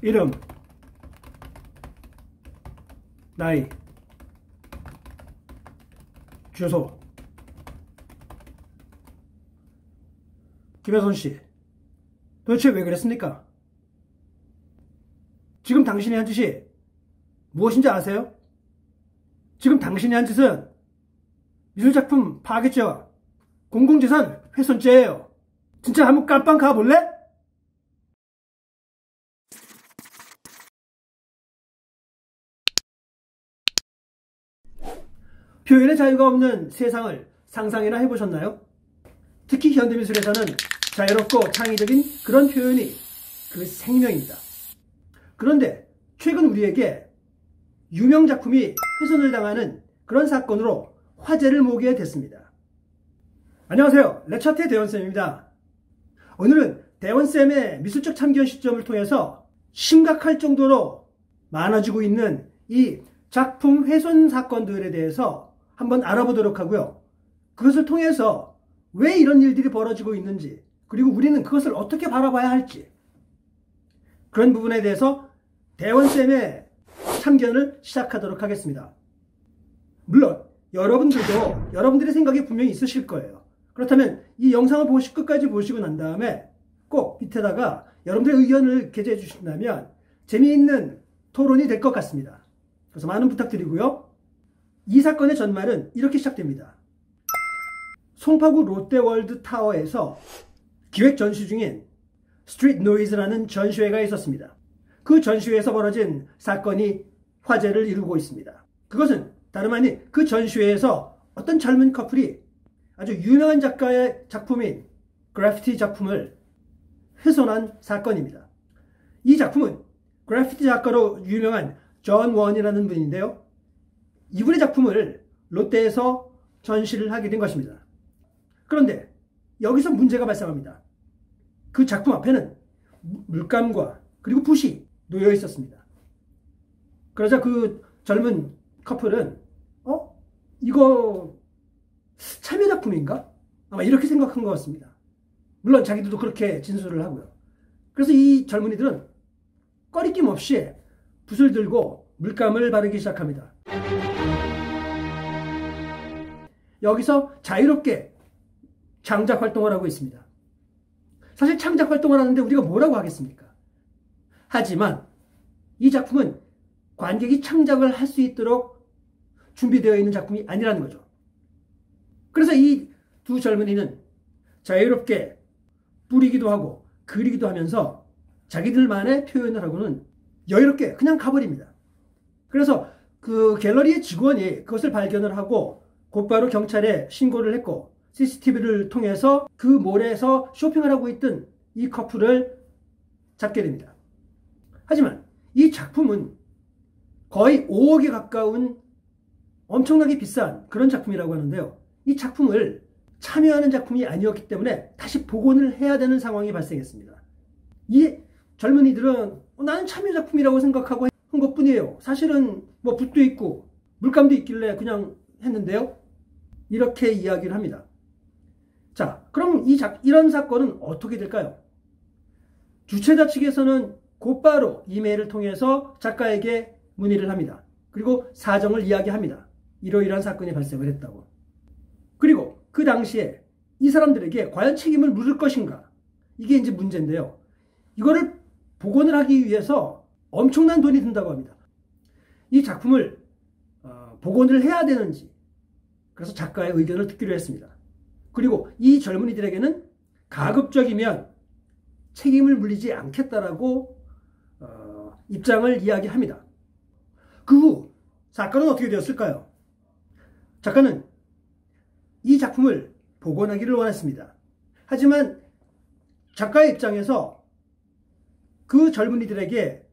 이름, 나이, 주소. 김혜선 씨, 도대체 왜 그랬습니까? 지금 당신이 한 짓이 무엇인지 아세요? 지금 당신이 한 짓은 미술작품 파괴죄와 공공재산 훼손죄예요. 진짜 한번 깜빵 가볼래? 표현의 자유가 없는 세상을 상상이나 해보셨나요? 특히 현대미술에서는 자유롭고 창의적인 그런 표현이 그 생명입니다. 그런데 최근 우리에게 유명 작품이 훼손을 당하는 그런 사건으로 화제를 모으게 됐습니다. 안녕하세요. 레차트의 대원쌤입니다. 오늘은 대원쌤의 미술적 참견 시점을 통해서 심각할 정도로 많아지고 있는 이 작품 훼손 사건들에 대해서 한번 알아보도록 하고요. 그것을 통해서 왜 이런 일들이 벌어지고 있는지, 그리고 우리는 그것을 어떻게 바라봐야 할지, 그런 부분에 대해서 대원쌤의 참견을 시작하도록 하겠습니다. 물론 여러분들도 여러분들의 생각이 분명히 있으실 거예요. 그렇다면 이 영상을 끝까지 보시고 난 다음에 꼭 밑에다가 여러분들의 의견을 게재해 주신다면 재미있는 토론이 될 것 같습니다. 그래서 많은 부탁드리고요. 이 사건의 전말은 이렇게 시작됩니다. 송파구 롯데월드 타워에서 기획 전시 중인 스트리트 노이즈라는 전시회가 있었습니다. 그 전시회에서 벌어진 사건이 화제를 이루고 있습니다. 그것은 다름 아닌 그 전시회에서 어떤 젊은 커플이 아주 유명한 작가의 작품인 그래피티 작품을 훼손한 사건입니다. 이 작품은 그래피티 작가로 유명한 존 원이라는 분인데요. 이분의 작품을 롯데에서 전시를 하게 된 것입니다. 그런데 여기서 문제가 발생합니다. 그 작품 앞에는 물감과 그리고 붓이 놓여 있었습니다. 그러자 그 젊은 커플은 이거 참여 작품인가? 아마 이렇게 생각한 것 같습니다. 물론 자기들도 그렇게 진술을 하고요. 그래서 이 젊은이들은 꺼리낌 없이 붓을 들고 물감을 바르기 시작합니다. 여기서 자유롭게 창작 활동을 하고 있습니다. 사실 창작 활동을 하는데 우리가 뭐라고 하겠습니까? 하지만 이 작품은 관객이 창작을 할 수 있도록 준비되어 있는 작품이 아니라는 거죠. 그래서 이 두 젊은이는 자유롭게 뿌리기도 하고 그리기도 하면서 자기들만의 표현을 하고는 여유롭게 그냥 가버립니다. 그래서 그 갤러리의 직원이 그것을 발견을 하고 곧바로 경찰에 신고를 했고 CCTV를 통해서 그 몰에서 쇼핑을 하고 있던 이 커플을 잡게 됩니다. 하지만 이 작품은 거의 5억에 가까운 엄청나게 비싼 그런 작품이라고 하는데요. 이 작품을 참여하는 작품이 아니었기 때문에 다시 복원을 해야 되는 상황이 발생했습니다. 이 젊은이들은 나는 참여 작품이라고 생각하고 한 것뿐이에요. 사실은 뭐 붓도 있고 물감도 있길래 그냥 했는데요. 이렇게 이야기를 합니다. 자, 그럼 이런 사건은 어떻게 될까요? 주최자 측에서는 곧바로 이메일을 통해서 작가에게 문의를 합니다. 그리고 사정을 이야기합니다. 이러이러한 사건이 발생을 했다고. 그리고 그 당시에 이 사람들에게 과연 책임을 물을 것인가? 이게 이제 문제인데요. 이거를 복원을 하기 위해서 엄청난 돈이 든다고 합니다. 이 작품을 복원을 해야 되는지, 그래서 작가의 의견을 듣기로 했습니다. 그리고 이 젊은이들에게는 가급적이면 책임을 물리지 않겠다라고 입장을 이야기합니다. 그 후 사건은 어떻게 되었을까요? 작가는 이 작품을 복원하기를 원했습니다. 하지만 작가의 입장에서 그 젊은이들에게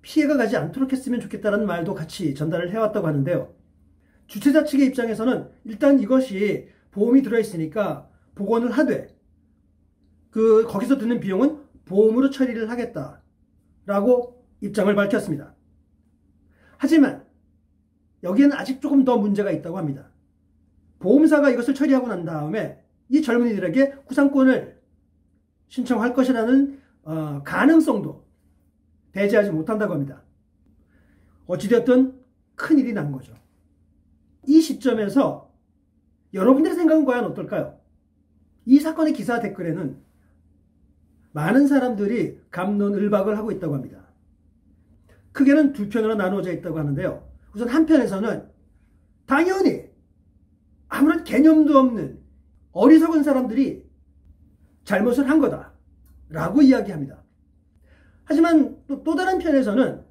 피해가 가지 않도록 했으면 좋겠다는 말도 같이 전달을 해왔다고 하는데요. 주최자 측의 입장에서는 일단 이것이 보험이 들어있으니까 복원을 하되 거기서 드는 비용은 보험으로 처리를 하겠다라고 입장을 밝혔습니다. 하지만 여기에는 아직 조금 더 문제가 있다고 합니다. 보험사가 이것을 처리하고 난 다음에 이 젊은이들에게 구상권을 신청할 것이라는 가능성도 배제하지 못한다고 합니다. 어찌되었든 큰일이 난 거죠. 이 시점에서 여러분들의 생각은 과연 어떨까요? 이 사건의 기사 댓글에는 많은 사람들이 갑론을박을 하고 있다고 합니다. 크게는 두 편으로 나누어져 있다고 하는데요. 우선 한편에서는 당연히 아무런 개념도 없는 어리석은 사람들이 잘못을 한 거다 라고 이야기합니다. 하지만 또 다른 편에서는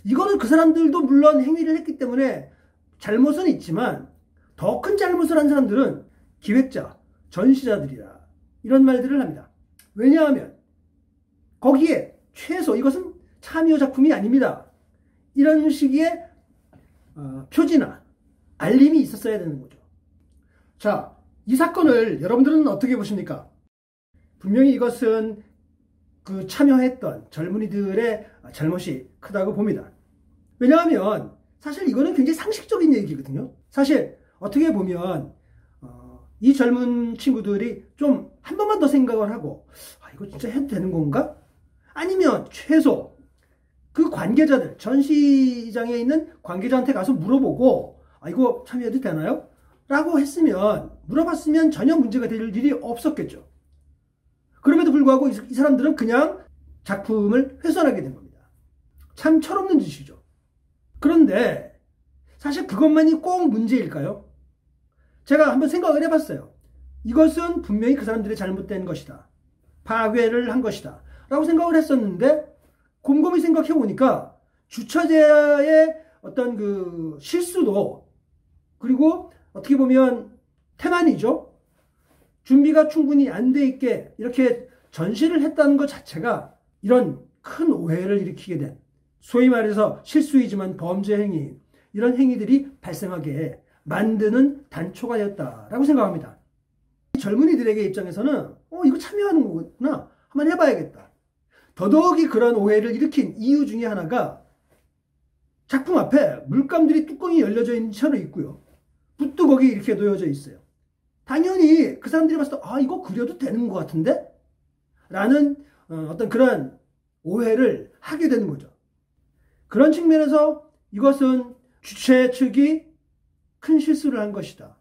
이거는 그 사람들도 물론 행위를 했기 때문에 잘못은 있지만 더 큰 잘못을 한 사람들은 기획자, 전시자들이라 이런 말들을 합니다. 왜냐하면 거기에 최소 이것은 참여 작품이 아닙니다. 이런 식의 표지나 알림이 있었어야 되는 거죠. 자, 이 사건을 여러분들은 어떻게 보십니까? 분명히 이것은 그 참여했던 젊은이들의 잘못이 크다고 봅니다. 왜냐하면 사실 이거는 굉장히 상식적인 얘기거든요. 사실 어떻게 보면 이 젊은 친구들이 좀 한 번만 더 생각을 하고 이거 진짜 해도 되는 건가? 아니면 최소 그 관계자들, 전시장에 있는 관계자한테 가서 물어보고 이거 참여해도 되나요? 라고 했으면, 물어봤으면 전혀 문제가 될 일이 없었겠죠. 그럼에도 불구하고 이 사람들은 그냥 작품을 훼손하게 된 겁니다. 참 철없는 짓이죠. 그런데 사실 그것만이 꼭 문제일까요? 제가 한번 생각을 해봤어요. 이것은 분명히 그 사람들의 잘못된 것이다. 파괴를 한 것이다. 라고 생각을 했었는데 곰곰이 생각해 보니까 주최자의 어떤 그 실수도, 그리고 어떻게 보면 태만이죠. 준비가 충분히 안 돼 있게 이렇게 전시를 했다는 것 자체가 이런 큰 오해를 일으키게 된, 소위 말해서 실수이지만 범죄 행위, 이런 행위들이 발생하게 만드는 단초가 되었다라고 생각합니다. 젊은이들에게 입장에서는 이거 참여하는 거구나, 한번 해봐야겠다. 더더욱이 그런 오해를 일으킨 이유 중에 하나가 작품 앞에 물감들이 뚜껑이 열려져 있는 채로 있고요. 붓도 거기 이렇게 놓여져 있어요. 당연히 그 사람들이 봤을 때 이거 그려도 되는 것 같은데? 라는 어떤 그런 오해를 하게 되는 거죠. 그런 측면에서 이것은 주최 측이 큰 실수를 한 것이다.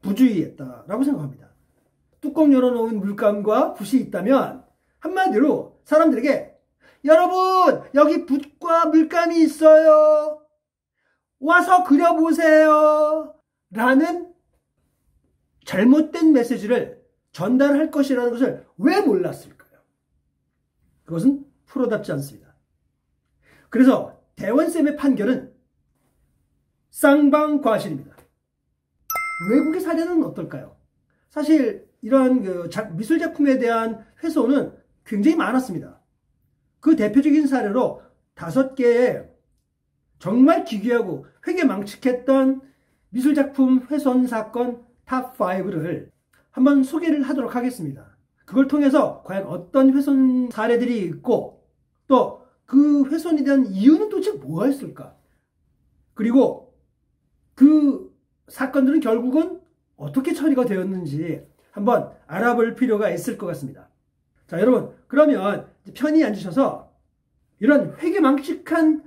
부주의했다라고 생각합니다. 뚜껑 열어놓은 물감과 붓이 있다면 한마디로 사람들에게 여러분 여기 붓과 물감이 있어요. 와서 그려보세요. 라는 잘못된 메시지를 전달할 것이라는 것을 왜 몰랐을까요? 그것은 프로답지 않습니다. 그래서 대원쌤의 판결은 쌍방과실입니다. 외국의 사례는 어떨까요? 사실 이런 미술 작품에 대한 훼손은 굉장히 많았습니다. 그 대표적인 사례로 5개의 정말 기괴하고 회개망측했던 미술작품 훼손 사건 탑5를 한번 소개를 하도록 하겠습니다. 그걸 통해서 과연 어떤 훼손 사례들이 있고 또 그 훼손에 대한 이유는 도대체 뭐였을까? 그리고 그 사건들은 결국은 어떻게 처리가 되었는지 한번 알아볼 필요가 있을 것 같습니다. 자, 여러분, 그러면 편히 앉으셔서 이런 회개망측한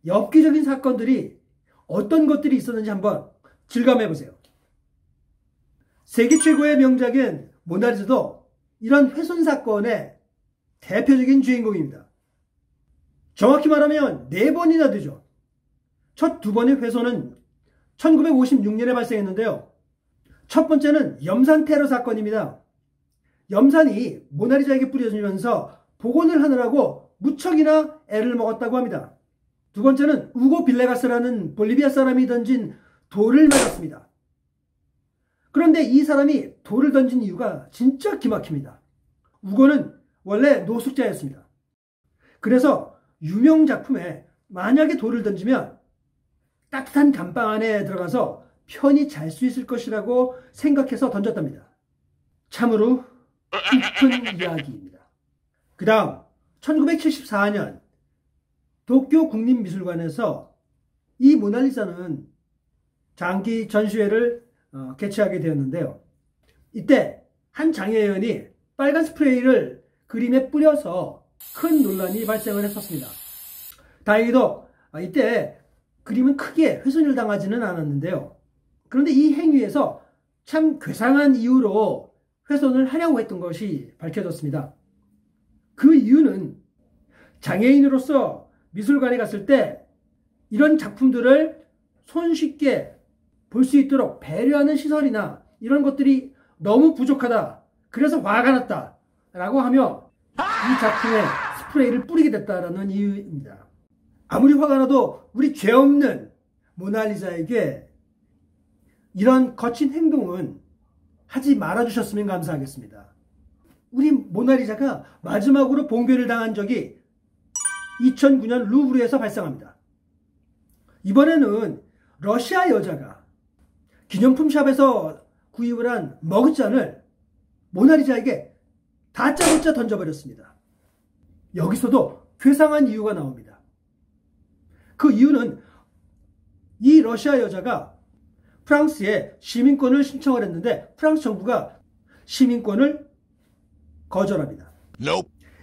엽기적인 사건들이 어떤 것들이 있었는지 한번 질감해 보세요. 세계 최고의 명작인 모나리자도 이런 훼손 사건의 대표적인 주인공입니다. 정확히 말하면 4번이나 되죠. 첫 2번의 훼손은 1956년에 발생했는데요. 첫 번째는 염산 테러 사건입니다. 염산이 모나리자에게 뿌려지면서 복원을 하느라고 무척이나 애를 먹었다고 합니다. 두 번째는 우고 빌레가스라는 볼리비아 사람이 던진 돌을 맞았습니다. 그런데 이 사람이 돌을 던진 이유가 진짜 기막힙니다. 우고는 원래 노숙자였습니다. 그래서 유명 작품에 만약에 돌을 던지면 따뜻한 감방 안에 들어가서 편히 잘 수 있을 것이라고 생각해서 던졌답니다. 참으로 깊은 이야기입니다. 그 다음 1974년 도쿄 국립미술관에서 이 모나리자는 장기 전시회를 개최하게 되었는데요. 이때 한 장애인이 빨간 스프레이를 그림에 뿌려서 큰 논란이 발생을 했었습니다. 다행히도 이때 그림은 크게 훼손을 당하지는 않았는데요. 그런데 이 행위에서 참 괴상한 이유로 훼손을 하려고 했던 것이 밝혀졌습니다. 그 이유는 장애인으로서 미술관에 갔을 때 이런 작품들을 손쉽게 볼 수 있도록 배려하는 시설이나 이런 것들이 너무 부족하다. 그래서 화가 났다. 라고 하며 이 작품에 스프레이를 뿌리게 됐다라는 이유입니다. 아무리 화가 나도 우리 죄 없는 모나리자에게 이런 거친 행동은 하지 말아주셨으면 감사하겠습니다. 우리 모나리자가 마지막으로 봉변을 당한 적이 2009년 루브르에서 발생합니다. 이번에는 러시아 여자가 기념품 샵에서 구입을 한 머그잔을 모나리자에게 다짜고짜 던져버렸습니다. 여기서도 괴상한 이유가 나옵니다. 그 이유는 이 러시아 여자가 프랑스에 시민권을 신청을 했는데 프랑스 정부가 시민권을 거절합니다.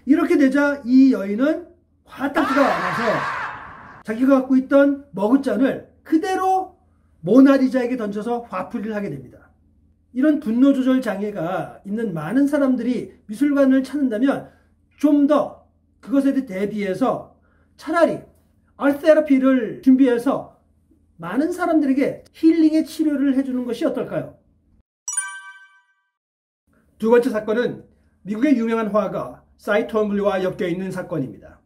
이렇게 되자 이 여인은 화딱지가 나서 자기가 갖고 있던 머그잔을 그대로 모나리자에게 던져서 화풀이를 하게 됩니다. 이런 분노 조절 장애가 있는 많은 사람들이 미술관을 찾는다면 좀 더 그것에 대비해서 차라리 아트 테라피를 준비해서 많은 사람들에게 힐링의 치료를 해주는 것이 어떨까요? 두 번째 사건은 미국의 유명한 화가 사이 톰블리와 엮여있는 사건입니다.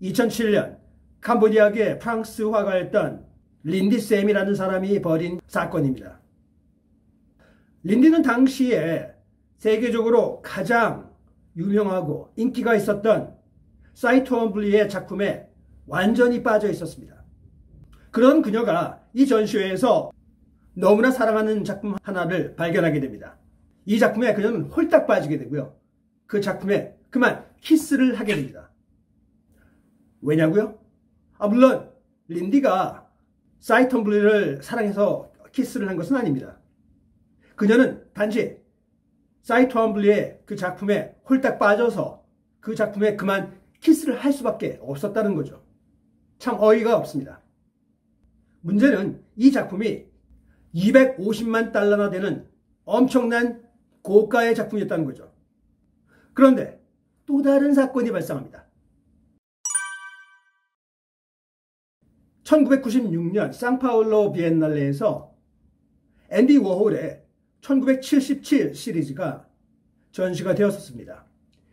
2007년 캄보디아계 프랑스 화가였던 린디 쌤이라는 사람이 벌인 사건입니다. 린디는 당시에 세계적으로 가장 유명하고 인기가 있었던 사이 톰블리의 작품에 완전히 빠져 있었습니다. 그런 그녀가 이 전시회에서 너무나 사랑하는 작품 하나를 발견하게 됩니다. 이 작품에 그녀는 홀딱 빠지게 되고요. 그 작품에 그만 키스를 하게 됩니다. 왜냐고요? 물론 린디가 사이 톰블리를 사랑해서 키스를 한 것은 아닙니다. 그녀는 단지 사이 톰블리의 그 작품에 홀딱 빠져서 그 작품에 그만 키스를 할 수밖에 없었다는 거죠. 참 어이가 없습니다. 문제는 이 작품이 250만 달러나 되는 엄청난 고가의 작품이었다는 거죠. 그런데 또 다른 사건이 발생합니다. 1996년 상파울로 비엔날레에서 앤디 워홀의 1977 시리즈가 전시가 되었었습니다.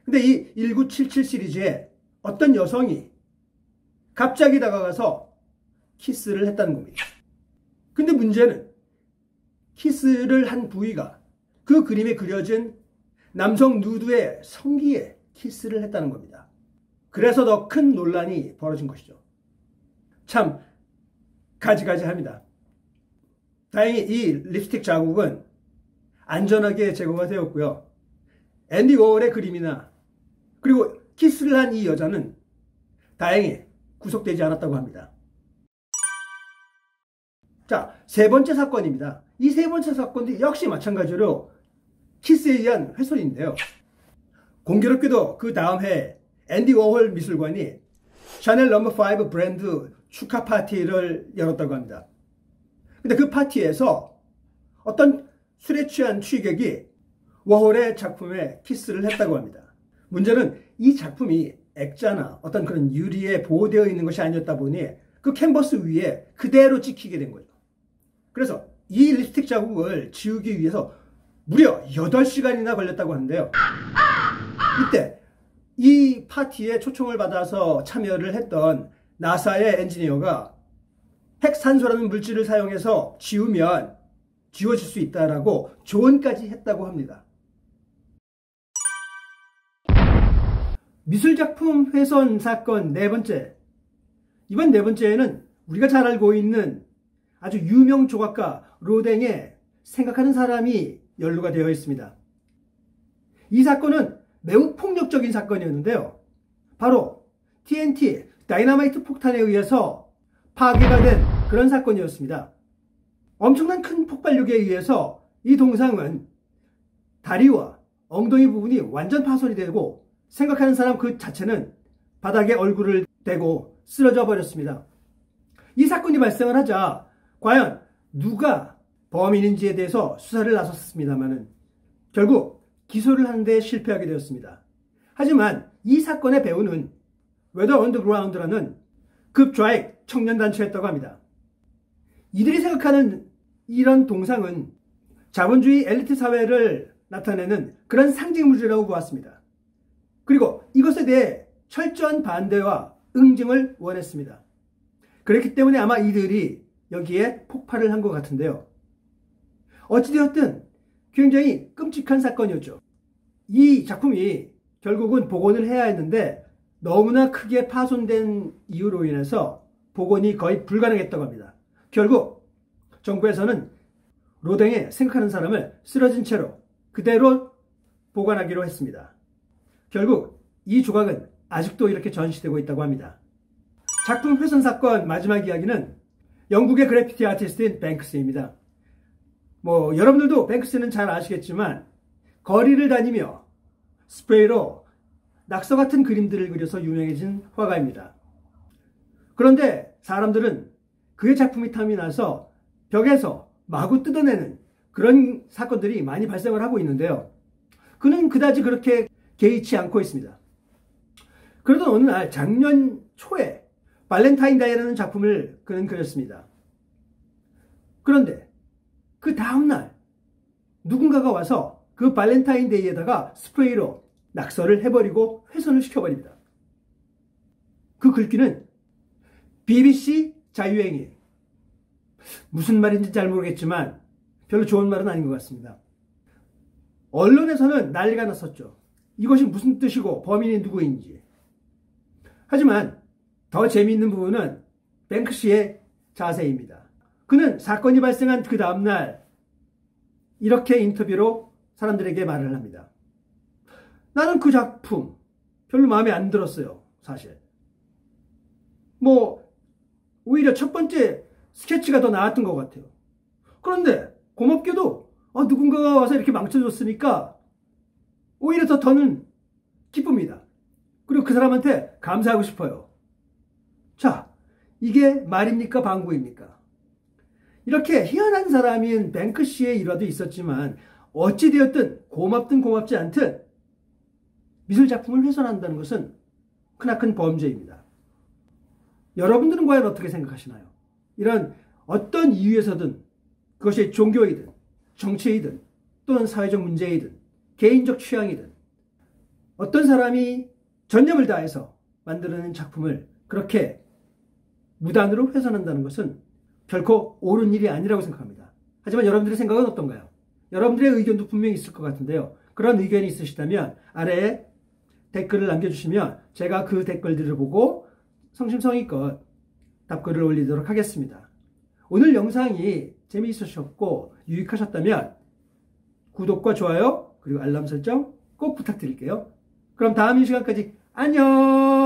근데 이 1977 시리즈에 어떤 여성이 갑자기 다가가서 키스를 했다는 겁니다. 근데 문제는 키스를 한 부위가 그 그림에 그려진 남성 누드의 성기에 키스를 했다는 겁니다. 그래서 더 큰 논란이 벌어진 것이죠. 참 가지가지합니다. 다행히 이 립스틱 자국은 안전하게 제거가 되었고요. 앤디 워홀의 그림이나 그리고 키스를 한 이 여자는 다행히 구속되지 않았다고 합니다. 자, 세 번째 사건입니다. 이 세 번째 사건도 역시 마찬가지로 키스에 의한 훼손인데요. 공교롭게도 그 다음 해 앤디 워홀 미술관이 샤넬 No.5 브랜드 축하 파티를 열었다고 합니다. 근데 그 파티에서 어떤 술에 취한 취객이 워홀의 작품에 키스를 했다고 합니다. 문제는 이 작품이 액자나 어떤 그런 유리에 보호되어 있는 것이 아니었다 보니 그 캔버스 위에 그대로 찍히게 된 거죠. 그래서 이 립스틱 자국을 지우기 위해서 무려 8시간이나 걸렸다고 하는데요. 이때 이 파티에 초청을 받아서 참여를 했던 나사의 엔지니어가 핵산소라는 물질을 사용해서 지우면 지워질 수 있다라고 조언까지 했다고 합니다. 미술작품 훼손 사건 네 번째. 이번 네 번째에는 우리가 잘 알고 있는 아주 유명 조각가 로댕의 생각하는 사람이 연루가 되어 있습니다. 이 사건은 매우 폭력적인 사건이었는데요. 바로 TNT, 다이너마이트 폭탄에 의해서 파괴가 된 그런 사건이었습니다. 엄청난 큰 폭발력에 의해서 이 동상은 다리와 엉덩이 부분이 완전 파손이 되고 생각하는 사람 그 자체는 바닥에 얼굴을 대고 쓰러져 버렸습니다. 이 사건이 발생을 하자 과연 누가 범인인지에 대해서 수사를 나섰습니다마는 결국 기소를 하는데 실패하게 되었습니다. 하지만 이 사건의 배우는 웨더 언더그라운드라는 극좌익 청년단체였다고 합니다. 이들이 생각하는 이런 동상은 자본주의 엘리트 사회를 나타내는 그런 상징물이라고 보았습니다. 그리고 이것에 대해 철저한 반대와 응징을 원했습니다. 그렇기 때문에 아마 이들이 여기에 폭발을 한 것 같은데요. 어찌되었든 굉장히 끔찍한 사건이었죠. 이 작품이 결국은 복원을 해야 했는데 너무나 크게 파손된 이유로 인해서 복원이 거의 불가능했다고 합니다. 결국 정부에서는 로댕에 생각하는 사람을 쓰러진 채로 그대로 보관하기로 했습니다. 결국 이 조각은 아직도 이렇게 전시되고 있다고 합니다. 작품 훼손 사건 마지막 이야기는 영국의 그래피티 아티스트인 뱅크스입니다. 여러분들도 뱅크스는 잘 아시겠지만 거리를 다니며 스프레이로 낙서 같은 그림들을 그려서 유명해진 화가입니다. 그런데 사람들은 그의 작품이 탐이 나서 벽에서 마구 뜯어내는 그런 사건들이 많이 발생을 하고 있는데요. 그는 그다지 그렇게 개의치 않고 있습니다. 그러던 어느 날 작년 초에 발렌타인데이라는 작품을 그는 그렸습니다. 그런데 그 다음날 누군가가 와서 그 발렌타인데이에다가 스프레이로 낙서를 해버리고 훼손을 시켜버립니다. 그 글귀는 BBC 자유행위. 무슨 말인지 잘 모르겠지만 별로 좋은 말은 아닌 것 같습니다. 언론에서는 난리가 났었죠. 이것이 무슨 뜻이고 범인이 누구인지. 하지만 더 재미있는 부분은 뱅크시의 자세입니다. 그는 사건이 발생한 그 다음날 이렇게 인터뷰로 사람들에게 말을 합니다. 나는 그 작품 별로 마음에 안 들었어요. 사실. 오히려 첫 번째 스케치가 더 나았던 것 같아요. 그런데 고맙게도 누군가가 와서 이렇게 망쳐줬으니까 오히려 더는 기쁩니다. 그리고 그 사람한테 감사하고 싶어요. 자, 이게 말입니까? 방구입니까? 이렇게 희한한 사람인 뱅크시의 일화도 있었지만 어찌되었든 고맙든 고맙지 않든 미술작품을 훼손한다는 것은 크나큰 범죄입니다. 여러분들은 과연 어떻게 생각하시나요? 이런 어떤 이유에서든 그것이 종교이든 정치이든 또는 사회적 문제이든 개인적 취향이든 어떤 사람이 전념을 다해서 만들어낸 작품을 그렇게 무단으로 훼손한다는 것은 결코 옳은 일이 아니라고 생각합니다. 하지만 여러분들의 생각은 어떤가요? 여러분들의 의견도 분명히 있을 것 같은데요. 그런 의견이 있으시다면 아래에 댓글을 남겨주시면 제가 그 댓글들을 보고 성심성의껏 답글을 올리도록 하겠습니다. 오늘 영상이 재미있으셨고 유익하셨다면 구독과 좋아요 그리고 알람 설정 꼭 부탁드릴게요. 그럼 다음 이 시간까지 안녕.